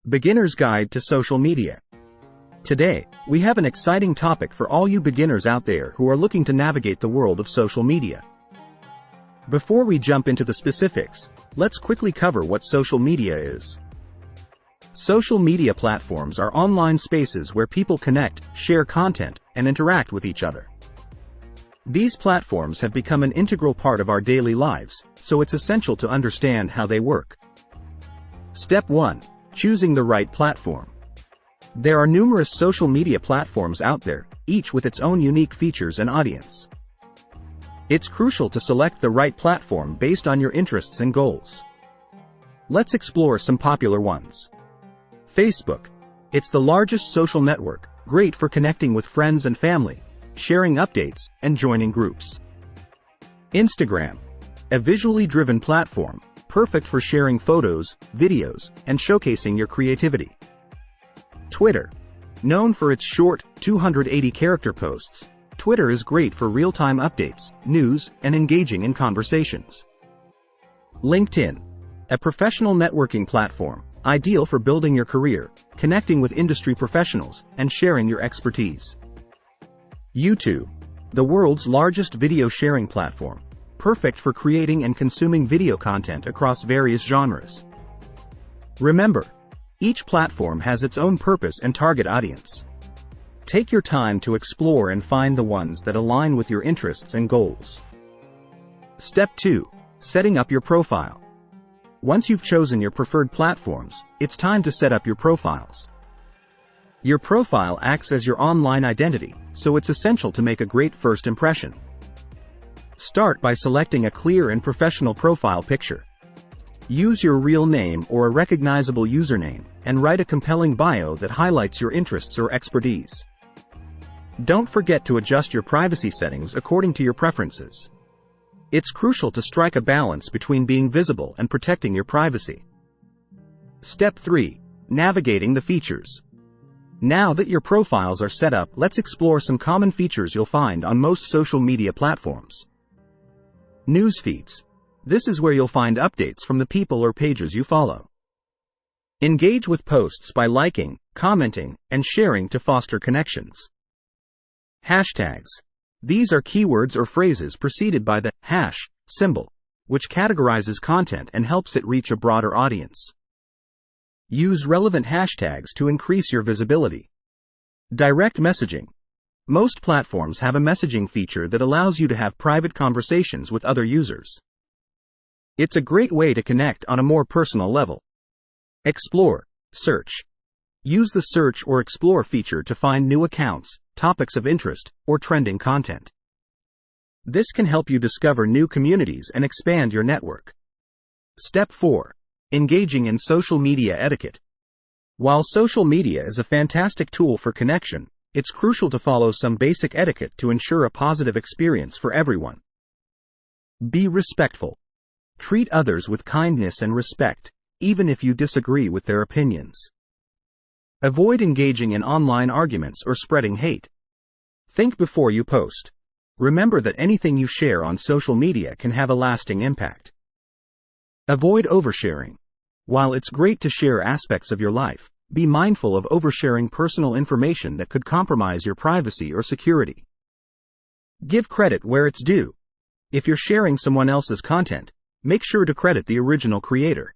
Beginner's Guide to Social Media. Today, we have an exciting topic for all you beginners out there who are looking to navigate the world of social media. Before we jump into the specifics, let's quickly cover what social media is. Social media platforms are online spaces where people connect, share content, and interact with each other. These platforms have become an integral part of our daily lives, so it's essential to understand how they work. Step 1. Choosing the right platform. There are numerous social media platforms out there, each with its own unique features and audience. It's crucial to select the right platform based on your interests and goals. Let's explore some popular ones. Facebook. It's the largest social network, great for connecting with friends and family, sharing updates, and joining groups. Instagram. A visually driven platform, perfect for sharing photos, videos, and showcasing your creativity. Twitter. Known for its short, 280-character posts, Twitter is great for real-time updates, news, and engaging in conversations. LinkedIn. A professional networking platform, ideal for building your career, connecting with industry professionals, and sharing your expertise. YouTube. The world's largest video sharing platform, perfect for creating and consuming video content across various genres. Remember, each platform has its own purpose and target audience. Take your time to explore and find the ones that align with your interests and goals. Step 2. Setting up your profile. Once you've chosen your preferred platforms, it's time to set up your profiles. Your profile acts as your online identity, so it's essential to make a great first impression. Start by selecting a clear and professional profile picture. Use your real name or a recognizable username, and write a compelling bio that highlights your interests or expertise. Don't forget to adjust your privacy settings according to your preferences. It's crucial to strike a balance between being visible and protecting your privacy. Step 3. Navigating the features. Now that your profiles are set up, let's explore some common features you'll find on most social media platforms. News feeds. This is where you'll find updates from the people or pages you follow. Engage with posts by liking, commenting, and sharing to foster connections. Hashtags. These are keywords or phrases preceded by the hash symbol, which categorizes content and helps it reach a broader audience. Use relevant hashtags to increase your visibility. Direct messaging. Most platforms have a messaging feature that allows you to have private conversations with other users. It's a great way to connect on a more personal level. Explore. Search. Use the search or explore feature to find new accounts, topics of interest, or trending content. This can help you discover new communities and expand your network. Step 4. Engaging in social media etiquette. While social media is a fantastic tool for connection, it's crucial to follow some basic etiquette to ensure a positive experience for everyone. Be respectful. Treat others with kindness and respect, even if you disagree with their opinions. Avoid engaging in online arguments or spreading hate. Think before you post. Remember that anything you share on social media can have a lasting impact. Avoid oversharing. While it's great to share aspects of your life, be mindful of oversharing personal information that could compromise your privacy or security. Give credit where it's due. If you're sharing someone else's content, make sure to credit the original creator.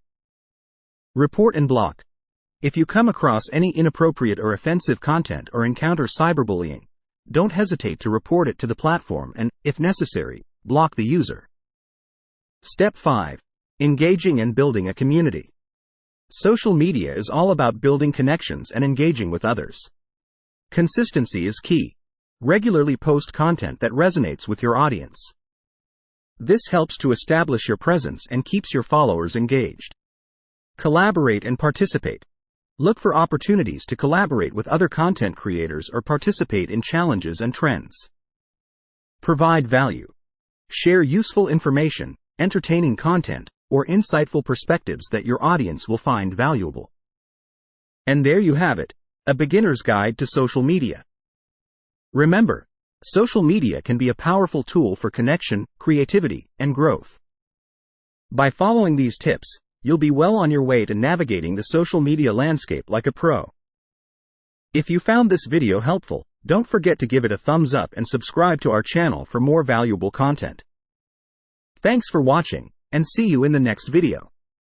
Report and block. If you come across any inappropriate or offensive content or encounter cyberbullying, don't hesitate to report it to the platform and, if necessary, block the user. Step 5. Engaging and building a community. Social media is all about building connections and engaging with others. Consistency is key. Regularly post content that resonates with your audience. This helps to establish your presence and keeps your followers engaged. Collaborate and participate. Look for opportunities to collaborate with other content creators or participate in challenges and trends. Provide value. Share useful information, entertaining content, or insightful perspectives that your audience will find valuable. And there you have it, a beginner's guide to social media. Remember, social media can be a powerful tool for connection, creativity, and growth. By following these tips, you'll be well on your way to navigating the social media landscape like a pro. If you found this video helpful, don't forget to give it a thumbs up and subscribe to our channel for more valuable content. Thanks for watching, and see you in the next video.